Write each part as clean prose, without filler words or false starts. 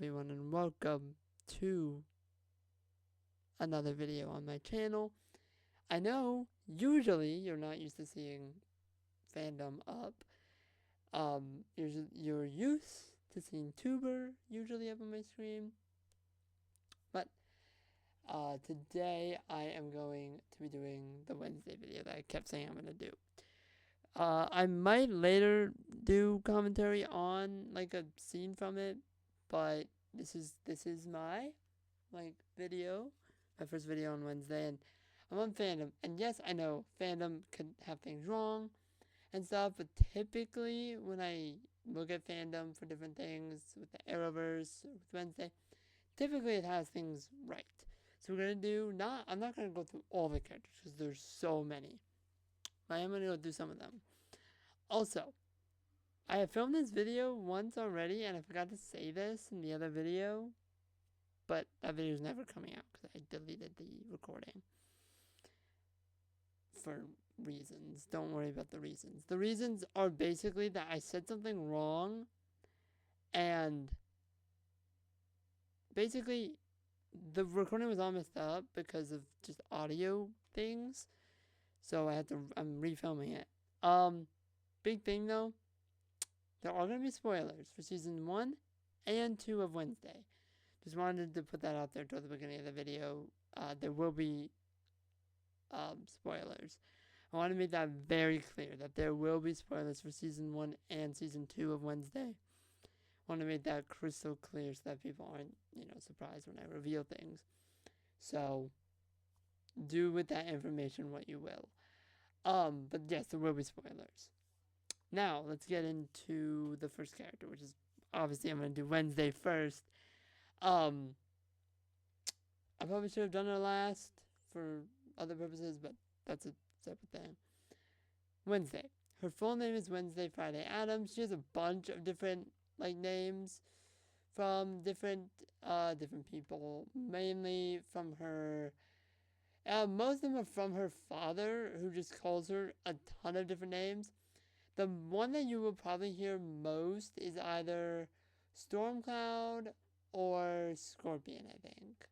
everyone, and welcome to another video on my channel. I know usually you're not used to seeing Fandom up. You're used to seeing Tuber usually up on my screen, but today I am going to be doing the Wednesday video that I kept saying I'm gonna do. I might later do commentary on like a scene from it, but this is my video, my first video on Wednesday, and I'm on Fandom. And yes, I know Fandom could have things wrong and stuff, but typically when I look at Fandom for different things with the Arrowverse or with Wednesday, typically it has things right. So we're gonna do I'm not gonna go through all the characters because there's so many. But I am gonna go through some of them. Also, I have filmed this video once already, and I forgot to say this in the other video, but that video is never coming out because I deleted the recording for reasons. Don't worry about the reasons. The reasons are basically that I said something wrong, and basically the recording was all messed up because of just audio things. So I'm refilming it. Big thing though, there are gonna be spoilers for season 1 and 2 of Wednesday. Just wanted to put that out there toward the beginning of the video. There will be spoilers. I want to make that very clear that there will be spoilers for season 1 and season 2 of Wednesday. I want to make that crystal clear so that people aren't, surprised when I reveal things. So do with that information what you will. But yes, there will be spoilers. Now, let's get into the first character, which is obviously I'm going to do Wednesday first. I probably should have done her last for other purposes, but that's a separate thing. Wednesday. Her full name is Wednesday Friday Adams. She has a bunch of different names from different people, mainly from her. Most of them are from her father, who just calls her a ton of different names. The one that you will probably hear most is either Stormcloud or Scorpion, I think.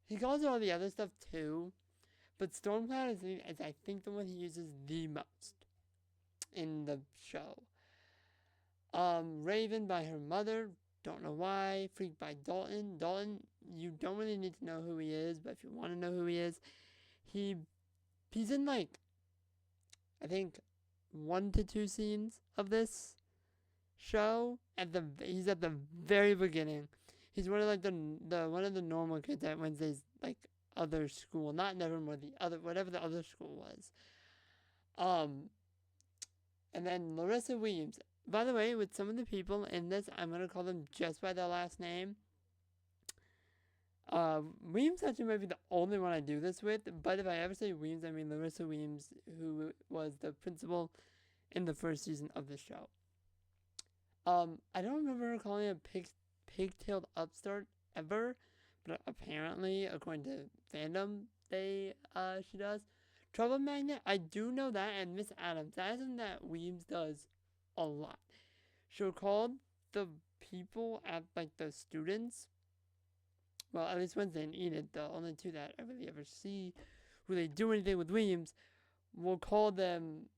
He calls her all the other stuff too, but Stormcloud is I think the one he uses the most in the show. Raven by her mother, don't know why. Freak by Dalton. Dalton, you don't really need to know who he is, but if you want to know who he is, he's in I think 1 to 2 scenes of this show. He's at the very beginning. He's one of the one of the normal kids at Wednesday's other school, not Nevermore, whatever the other school was. And then Larissa Weems. By the way, with some of the people in this, I'm gonna call them just by their last name. Weems actually might be the only one I do this with, but if I ever say Weems, I mean Larissa Weems, who was the principal in the first season of the show. I don't remember her calling a pigtailed upstart ever, but apparently, according to Fandom, she does. Trouble Magnet, I do know that, and Miss Adams, that is something that Weems does a lot. She'll call the people at the students, well, at least Wednesday and Enid, the only two that I really ever see who they do anything with Weems, we'll call them,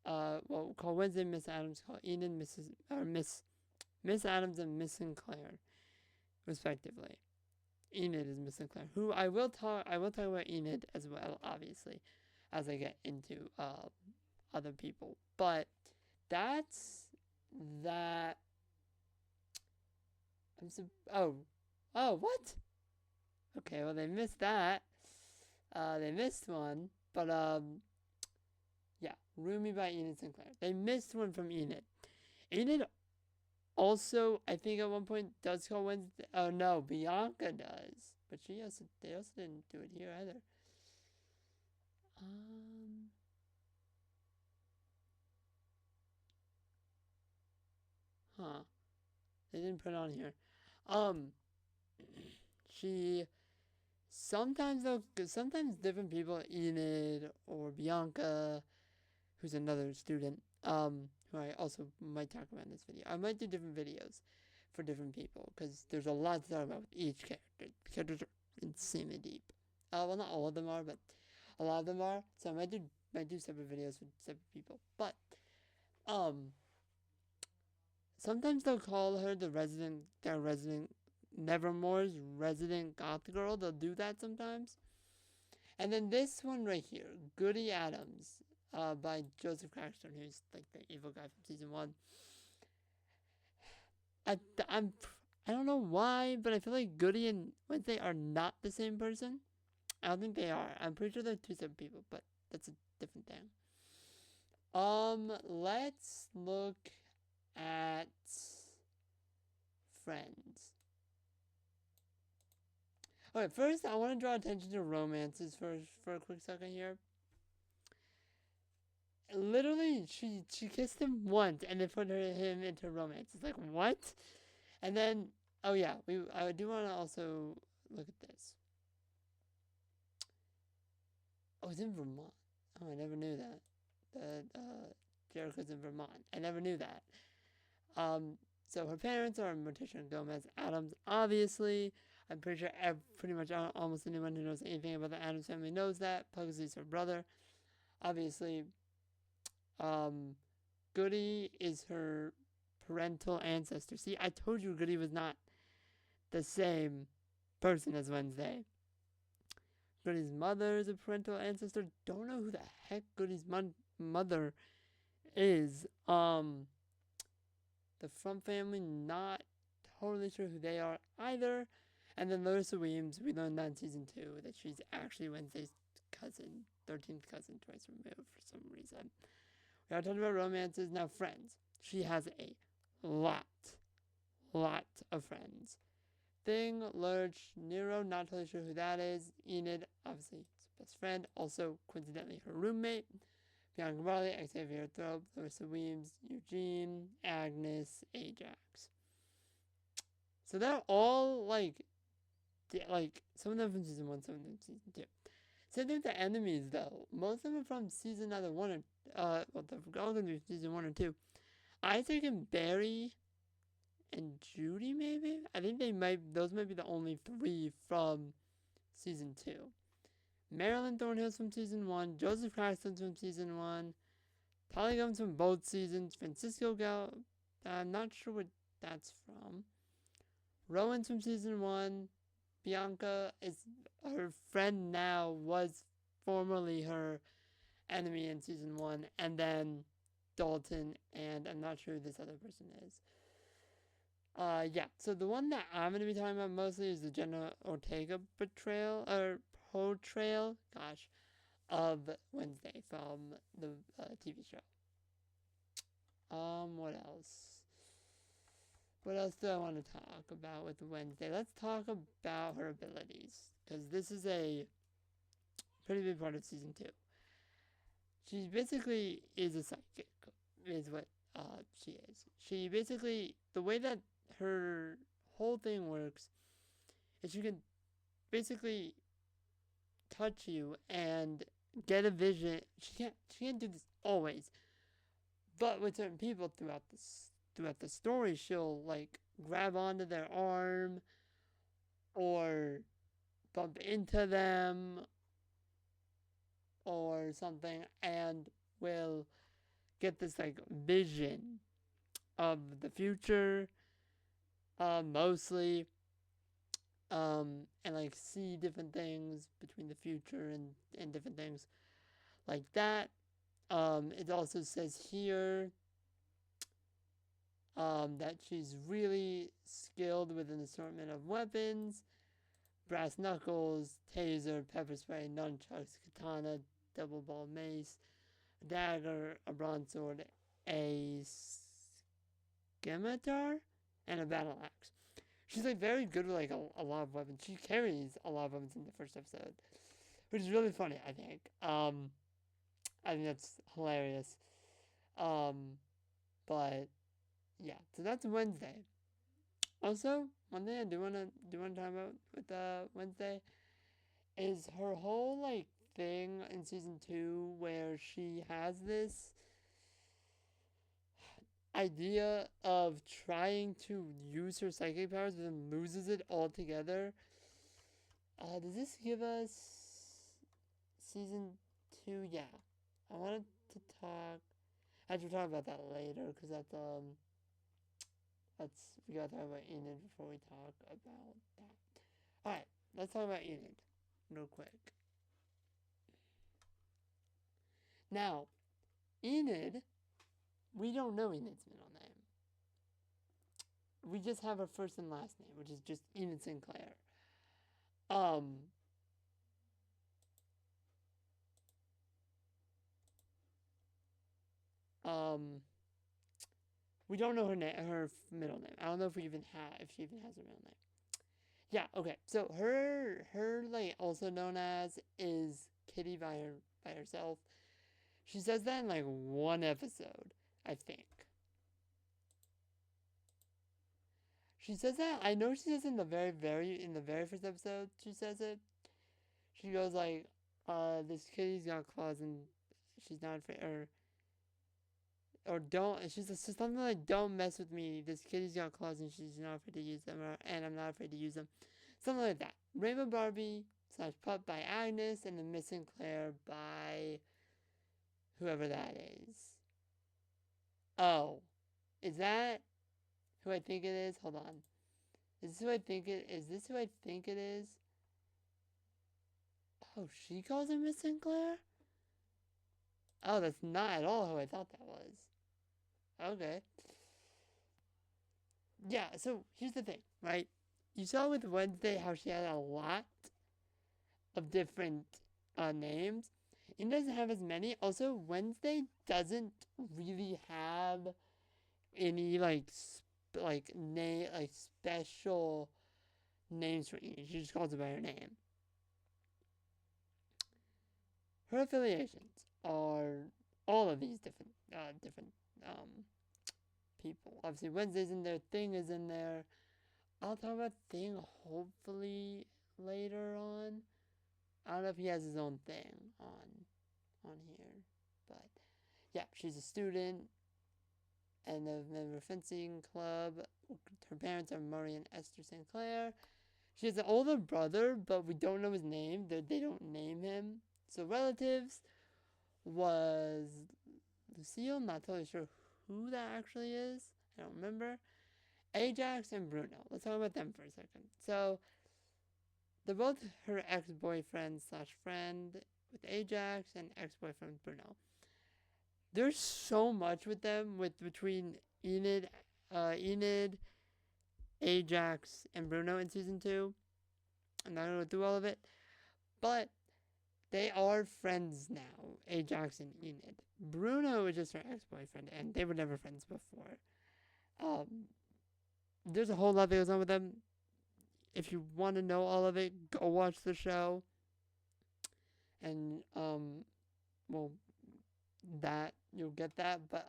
we'll call Wednesday Miss Adams, call Enid Miss Adams and Miss Sinclair, respectively. Enid is Miss Sinclair, who I will talk about Enid as well, obviously, as I get into other people. But that's that. What? Okay, well they missed that. They missed one, but yeah, Rumi by Enid Sinclair. They missed one from Enid. Enid also, I think at one point does call Wednesday. Oh no, Bianca does, but they also didn't do it here either. They didn't put it on here. She sometimes different people, Enid or Bianca, who's another student, who I also might talk about in this video. I might do different videos. for different people because there's a lot to talk about with each character. The characters are insanely deep. Well, not all of them are, but a lot of them are. So I might do separate videos with separate people. But um, sometimes they'll call her their resident Nevermore's resident goth girl. They'll do that sometimes. And then this one right here, Goody Adams, by Joseph Crackstone, who's like the evil guy from season 1. I, I'm, I don't know why, but I feel like Goody and Wednesday are not the same person. I don't think they are. I'm pretty sure they're two separate people, but that's a different thing. Let's look at Friends. Okay, first I want to draw attention to romances for a quick second here. Literally, she kissed him once and then put him into romance. It's like, what? And then, oh yeah, I do want to also look at this. Oh, it's in Vermont. Oh, I never knew that. Jericho's in Vermont. I never knew that. So her parents are Morticia and Gomez Adams, obviously. I'm pretty sure pretty much almost anyone who knows anything about the Adams family knows that. Pugsley's her brother. Obviously, Goody is her parental ancestor. See, I told you Goody was not the same person as Wednesday. Goody's mother is a parental ancestor. Don't know who the heck Goody's mother is. The Frump family, not totally sure who they are either. And then Larissa Weems, we learned that in season 2 that she's actually Wednesday's cousin, 13th cousin, twice removed for some reason. We are talking about romances, now friends. She has a lot of friends. Thing, Lurch, Nero, not totally sure who that is. Enid, obviously his best friend, also coincidentally her roommate. Bianca Barley, Xavier Thrope, Larissa Weems, Eugene, Agnes, Ajax. So they're all like some of them from season 1, some of them from season 2. Same thing with the enemies though. Most of them are from season either 1 or they're all gonna be season 1 or 2. Isaac and Barry and Judy maybe? I think those might be the only 3 from season 2. Marilyn Thornhill's from season 1, Joseph Crackston's from season 1, Polygons from both seasons, Francisco Gal, I'm not sure what that's from. Rowan's from season 1, Bianca is her friend now, was formerly her enemy in season 1, and then Dalton, and I'm not sure who this other person is. Yeah, so the one that I'm going to be talking about mostly is the Jenna Ortega portrayal, of Wednesday from the TV show. What else? What else do I want to talk about with Wednesday? Let's talk about her abilities, because this is a pretty big part of season 2. She basically is a psychic, is what she is. She basically, the way that her whole thing works is she can basically touch you and get a vision. She can't do this always, but with certain people throughout the story, she'll like grab onto their arm or bump into them or something and will get this like vision of the future, mostly, and like see different things between the future and different things like that. It also says here that she's really skilled with an assortment of weapons: brass knuckles, taser, pepper spray, nunchucks, katana, double ball mace, a dagger, a bronze sword, a scimitar, and a battle axe. She's like very good with like a lot of weapons. She carries a lot of weapons in the first episode, which is really funny, I think. I think that's hilarious. But yeah, so that's Wednesday. Also, one thing I do want to talk about with Wednesday is her whole like thing in season 2 where she has this idea of trying to use her psychic powers but then loses it altogether. Does this give us season 2? Yeah. I wanted to talk. I have to talk about that later because we gotta talk about Enid before we talk about that. Alright, let's talk about Enid real quick. Now, Enid, we don't know Enid's middle name. We just have her first and last name, which is just Enid Sinclair. Um, um, we don't know her middle name. I don't know if she even has her middle name. Yeah, okay. So her like also known as is Kitty by herself. She says that in like one episode, I think. She says that. I know she says in the very first episode. She says it. She goes like, this kitty's got claws and she's not afraid, or don't. She's something like, don't mess with me. This kitty's got claws and she's not afraid to use them, and I'm not afraid to use them. Something like that. Rainbow Barbie / Pup by Agnes, and then Miss Sinclair by whoever that is. Oh, is that who I think it is? Hold on. Is this who I think it is? This who I think it is? Oh, she calls her Miss Sinclair? Oh, that's not at all who I thought that was. Okay. Yeah, so here's the thing, right? You saw with Wednesday how she had a lot of different names. It doesn't have as many. Also, Wednesday doesn't really have any special names for each. She just calls it by her name. Her affiliations are all of these different people. Obviously, Wednesday's in there. Thing is in there. I'll talk about Thing hopefully later on. I don't know if he has his own thing on here, but yeah, she's a student and a member of fencing club. Her parents are Murray and Esther Sinclair. She has an older brother, but we don't know his name. They don't name him. So relatives was Lucille. Not totally sure who that actually is. I don't remember. Ajax and Bruno. Let's talk about them for a second. So they're both her ex-boyfriend / friend with Ajax and ex-boyfriend with Bruno. There's so much with them between Enid, Ajax, and Bruno in season 2. I'm not gonna go through all of it, but they are friends now, Ajax and Enid. Bruno is just her ex-boyfriend, and they were never friends before. There's a whole lot that goes on with them. If you want to know all of it, go watch the show. And, well, that, you'll get that. But,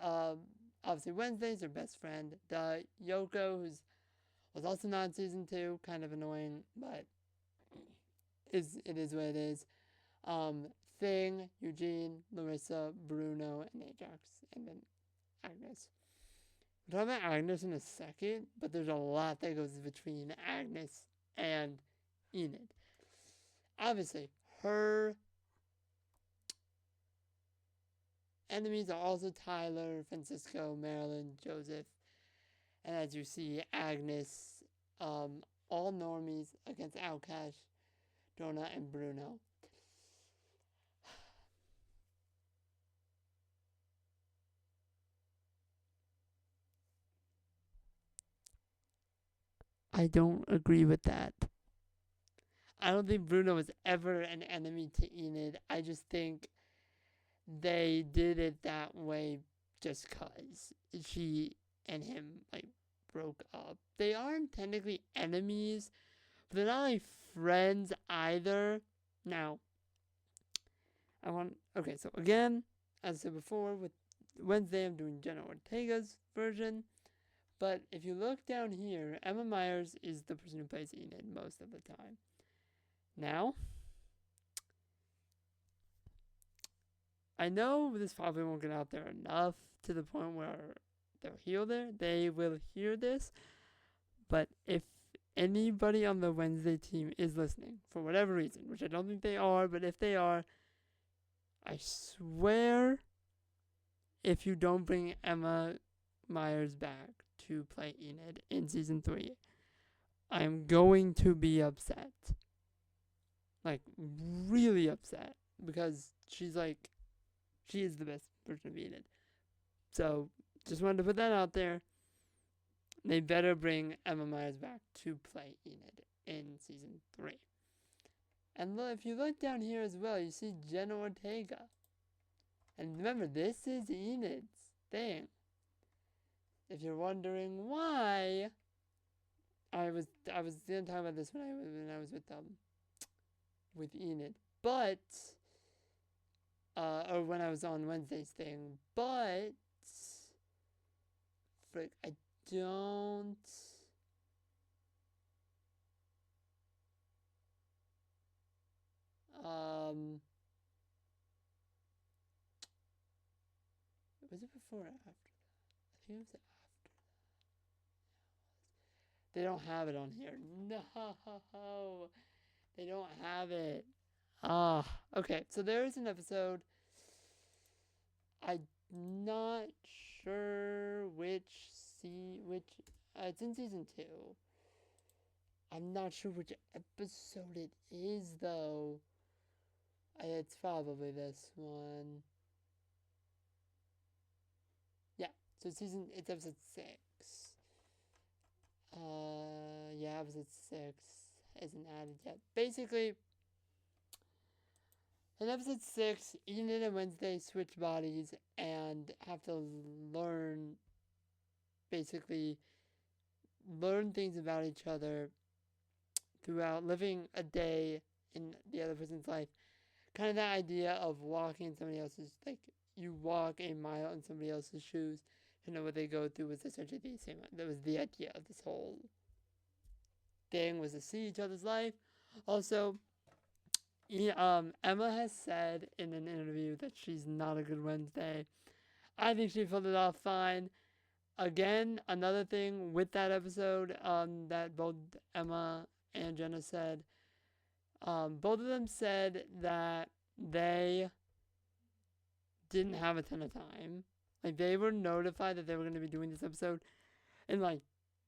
obviously Wednesday's her best friend. Yoko, was also not in season 2, kind of annoying, but it is what it is. Thing, Eugene, Larissa, Bruno, and Ajax, and then Agnes. We'll talk about Agnes in a second, but there's a lot that goes between Agnes and Enid. Obviously, her enemies are also Tyler, Francisco, Marilyn, Joseph, and as you see, Agnes, all normies against Outcast, Jonah, and Bruno. I don't agree with that. I don't think Bruno was ever an enemy to Enid. I just think they did it that way just cause she and him broke up. They aren't technically enemies, but they're not friends either. Now, okay, so again, as I said before, with Wednesday I'm doing Jenna Ortega's version. But if you look down here, Emma Myers is the person who plays Enid most of the time. Now, I know this probably won't get out there enough to the point where they'll hear this. But if anybody on the Wednesday team is listening, for whatever reason, which I don't think they are, but if they are, I swear, if you don't bring Emma Myers back to play Enid in season 3, I am going to be upset. Like, really upset. Because she is the best version of Enid. So, just wanted to put that out there. They better bring Emma Myers back to play Enid in season 3. And look, if you look down here as well, you see Jenna Ortega. And remember, this is Enid's thing. If you're wondering why, I was gonna talk about this when I was with Enid, but or when I was on Wednesday's thing, but frick, I don't. Was it before or after that? I think it was after that. They don't have it on here. No, they don't have it. Okay. So there is an episode. I'm not sure which. It's in season 2. I'm not sure which episode it is though. It's probably this one. Yeah. So it's episode 6. Yeah, episode 6 isn't added yet. Basically, in episode 6, Enid and Wednesday switch bodies and have to learn things about each other throughout living a day in the other person's life. Kind of that idea of walking in somebody else's, like, you walk a mile in somebody else's shoes to know what they go through was essentially the same. That was the idea of this whole thing, was to see each other's life. Also, Emma has said in an interview that she's not a good Wednesday. I think she pulled it off fine. Again, another thing with that episode that both Emma and Jenna said, both of them said that they didn't have a ton of time. Like, they were notified that they were going to be doing this episode in like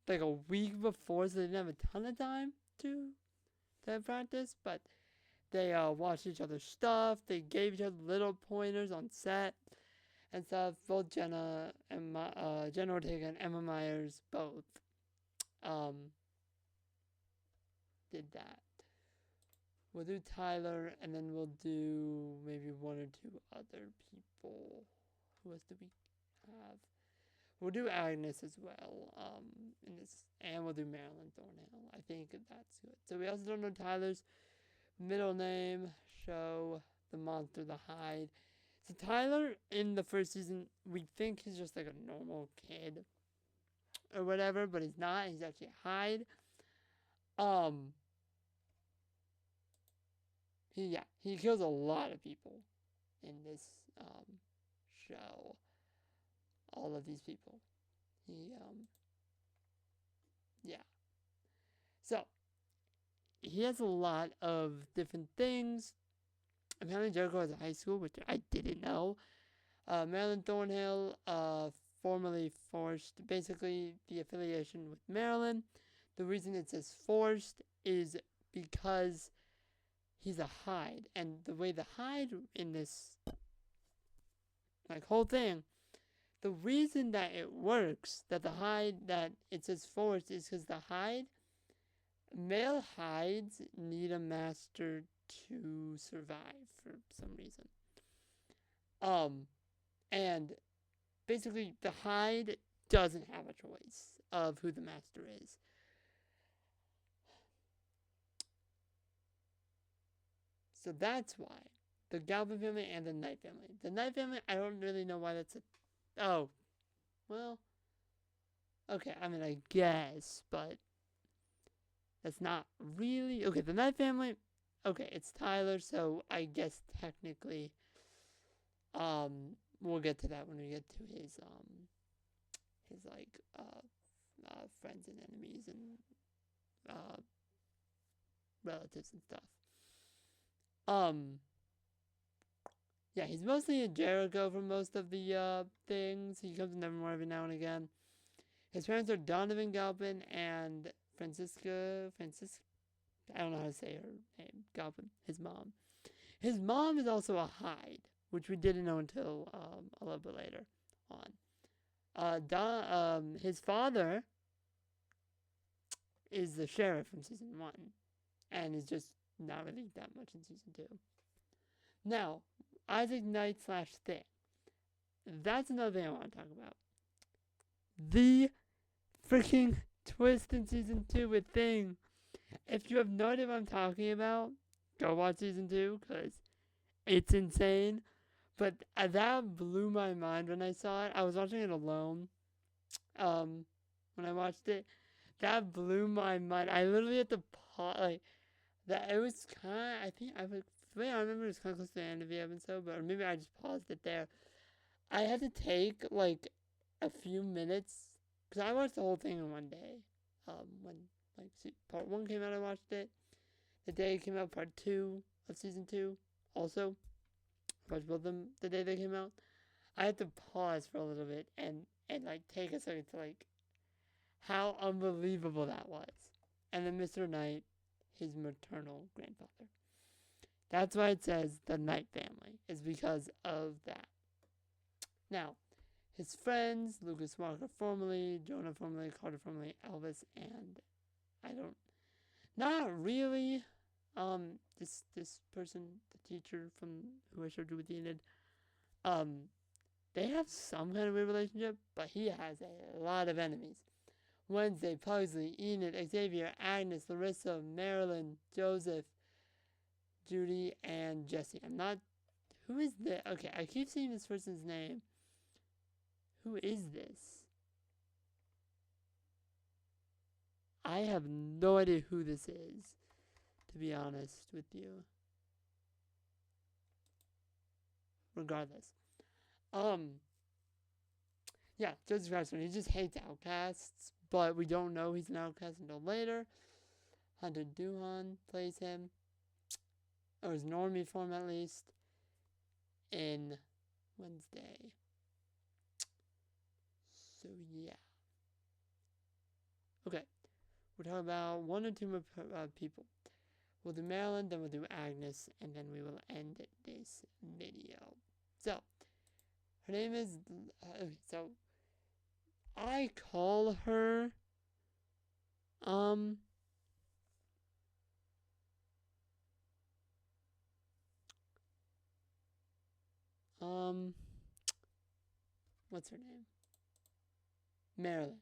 a week before, so they didn't have a ton of time to practice, but they watched each other's stuff. They gave each other little pointers on set and stuff. Both Jenna Ortega and Emma Myers both did that. We'll do Tyler, and then we'll do maybe one or two other people. Who else do we have? We'll do Agnes as well. In this, and we'll do Marilyn Thornhill. I think that's good. So we also don't know Tyler's middle name. Show the monster, the Hyde. So Tyler in the first season, we think he's just like a normal kid or whatever, but he's not. He's actually a Hyde. He kills a lot of people in this show. All of these people. So, he has a lot of different things. Apparently Jericho has a high school, which I didn't know. Marilyn Thornhill formally forced, basically the affiliation with Marilyn. The reason it says forced is because he's a Hyde, and the way the Hyde in this whole thing, the reason that it works, that it says forced, is because the Hyde, male Hydes need a master to survive for some reason. And basically the Hyde doesn't have a choice of who the master is. So that's why. The Galvin family and the Knight family. The Knight family, I don't really know why that's okay, I mean, I guess, but that's not really... Okay, the Knight family, okay, it's Tyler, so I guess technically, we'll get to that when we get to his, his like friends and enemies and relatives and stuff. Yeah, he's mostly in Jericho for most of the things. He comes to Nevermore every now and again. His parents are Donovan Galpin and Francisca. I don't know how to say her name. Galpin, his mom. His mom is also a Hyde, which we didn't know until a little bit later on. His father is the sheriff from season 1, and is just not really that much in season 2. Now, Isaac Knight / Thing. That's another thing I want to talk about. The freaking twist in season 2 with Thing. If you have no idea what I'm talking about, go watch season 2, because it's insane. But that blew my mind when I saw it. I was watching it alone when I watched it. That blew my mind. I literally had to pause. Like, that, it was kind of, I think, the way I remember it was kind of close to the end of the episode, but or maybe I just paused it there. I had to take, like, a few minutes, because I watched the whole thing in one day. When, like, part 1 came out, I watched it. The day it came out, part 2 of season 2, also. I watched both of them the day they came out. I had to pause for a little bit and like, take a second to, like, how unbelievable that was. And then Mr. Knight, his maternal grandfather. That's why it says the Knight family, is because of that. Now, his friends, Lucas Walker formerly, Jonah formerly, Carter formerly, Elvis, and not really, this person, the teacher from who I showed you with Enid, they have some kind of weird relationship, but he has a lot of enemies. Wednesday, Pugsley, Enid, Xavier, Agnes, Larissa, Marilyn, Joseph, Judy, and Jesse. Who is this? Okay, I keep seeing this person's name. Who is this? I have no idea who this is, to be honest with you. Regardless. Yeah, Joseph Carson, he just hates outcasts, but we don't know he's an outcast until later. Hunter Duhan plays him, or his normie form at least, in Wednesday. So, yeah. Okay, we're talking about 1 or 2 more people. We'll do Marilyn, then we'll do Agnes, and then we will end this video. So, her name is, so, I call her, what's her name? Marilyn.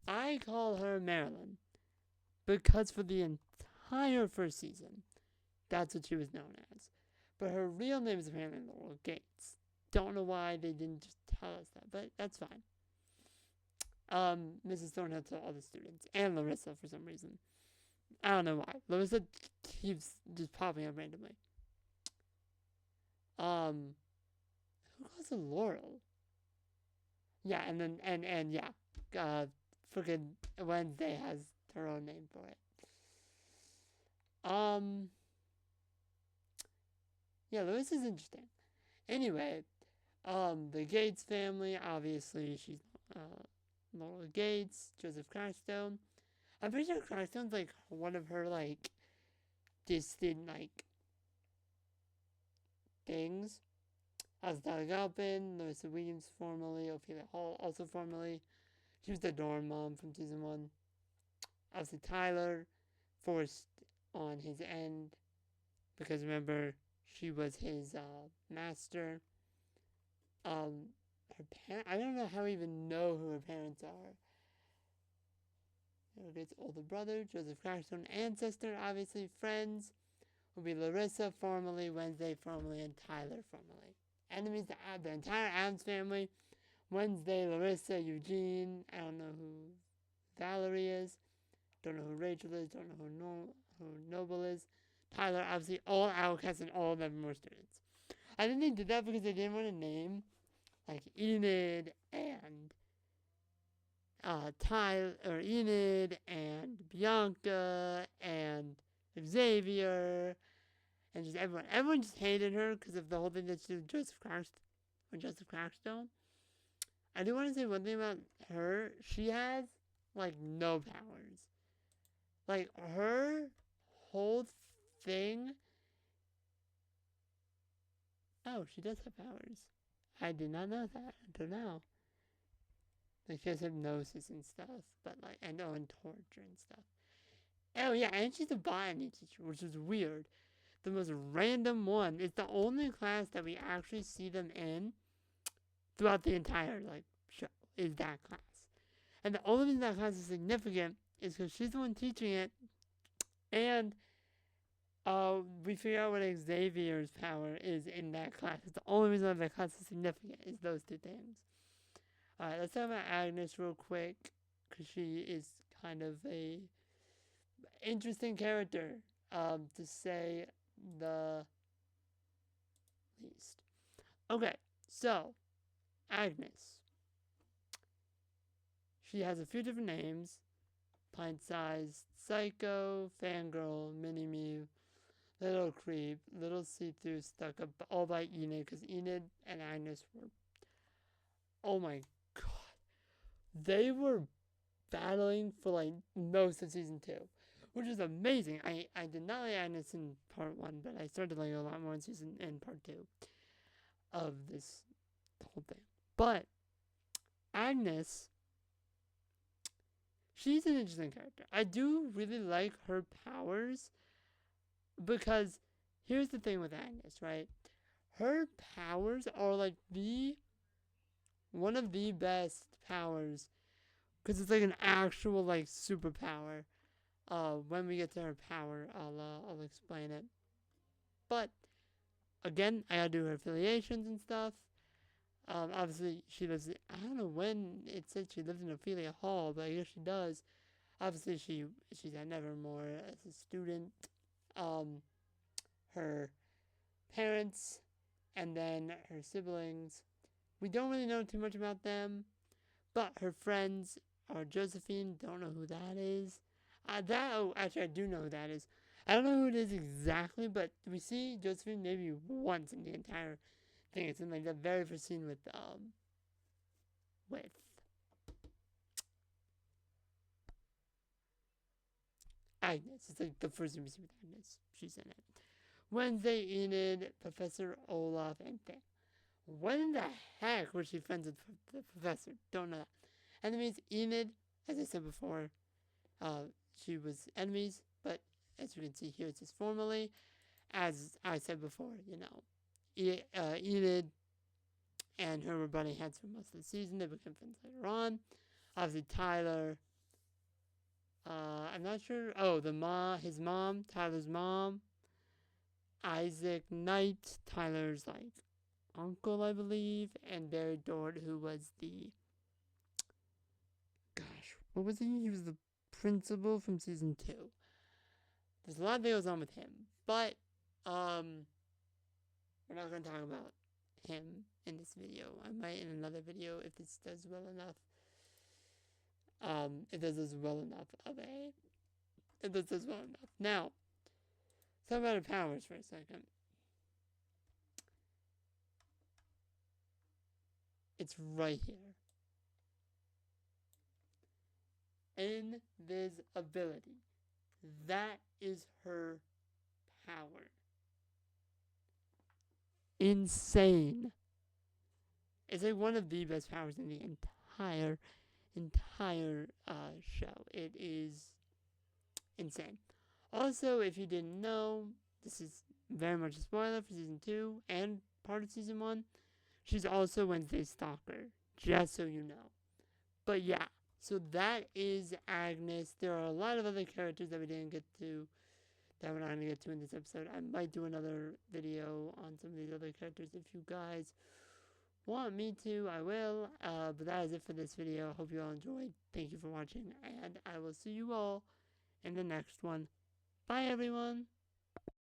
I call her Marilyn because for the entire first season, that's what she was known as. But her real name is apparently Laurel Gates. Don't know why they didn't just tell us that, but that's fine. Mrs. Thornhill told all the students, and Larissa for some reason. I don't know why. Larissa keeps just popping up randomly. Who calls her Laurel? Yeah, and then, and yeah, freaking Wednesday has her own name for it. Yeah, Larissa's interesting. Anyway, the Gates family, obviously, she's, Laura Gates, Joseph Crackstone. I'm pretty sure Crackstone's, like, one of her, like, distant, like, things. Asdala Galpin, Larissa Williams formerly, Ophelia Hall also formerly. She was the dorm mom from season 1. Obviously Tyler, forced on his end, because remember, she was his master. Her I don't know how we even know who her parents are. It's older brother, Joseph Crackstone, ancestor, obviously friends, will be Larissa formerly, Wednesday formerly, and Tyler formerly. Enemies to the entire Adams family. Wednesday, Larissa, Eugene. I don't know who Valerie is. Don't know who Rachel is. Don't know who Noble is. Tyler, obviously, all outcasts and all Nevermore students. I think they did that because they didn't want to name, like, Enid and Enid and Bianca and Xavier and just everyone. Everyone just hated her because of the whole thing that she did with Joseph Crackstone. I do want to say one thing about her. She has like no powers. Like her whole thing. Oh, she does have powers. I did not know that until now. Like she has hypnosis and stuff, but like and torture and stuff. Oh yeah, and she's a botany teacher, which is weird. The most random one. It's the only class that we actually see them in throughout the entire like show. Is that class? And the only reason that class is significant is because she's the one teaching it, and we figure out what Xavier's power is in that class. It's the only reason that class is significant is those two things. Alright, let's talk about Agnes real quick, because she is kind of a interesting character, to say the least. Okay, so Agnes. She has a few different names: pint-sized psycho, fangirl, mini-me, little creep, little see-through, stuck up, all by Enid, because Enid and Agnes were, oh my god, they were battling for like most of season 2, which is amazing. I did not like Agnes in part 1, but I started to like a lot more in part 2 of this whole thing. But Agnes, she's an interesting character. I do really like her powers because here's the thing with Agnes, right? Her powers are like one of the best powers because it's like an actual like superpower. When we get to her power, I'll explain it. But again, I gotta do her affiliations and stuff. Obviously, she lives. I don't know when it said she lives in Ophelia Hall, but I guess she does. Obviously, she's at Nevermore as a student. Her parents, and then her siblings. We don't really know too much about them, but her friends are Josephine. Don't know who that is. Actually, I do know who that is. I don't know who it is exactly, but we see Josephine maybe once in the entire thing. It's in like the very first scene with Agnes. It's like the first thing we see with Agnes. She's in it. Wednesday, Enid, Professor Olaf, and Thing. When in the heck was she friends with the professor? Don't know that. Enemies, Enid, as I said before, she was enemies, but as you can see here, it's just formally. As I said before, Enid and her were butting heads for most of the season. They became friends later on. Obviously, Tyler. I'm not sure. Oh, his mom, Tyler's mom, Isaac Knight, Tyler's like uncle, I believe, and Barry Dort, who was what was he? He was the principal from season 2. There's a lot that goes on with him, but we're not going to talk about him in this video. I might in another video if this does well enough. If this does well enough if this does well enough. Now, talk about her powers for a second. It's right here. Invisibility. That is her power. Insane. It's like one of the best powers in the entire show. It is insane. Also, if you didn't know, this is very much a spoiler for season 2 and part of season 1. She's also Wednesday's stalker, just so you know. But yeah, so that is Agnes. There are a lot of other characters that we didn't get to, that we're not going to get to in this episode. I might do another video on some of these other characters. If you guys want me to, I will. But that is it for this video. Hope you all enjoyed. Thank you for watching, and I will see you all in the next one. Bye, everyone.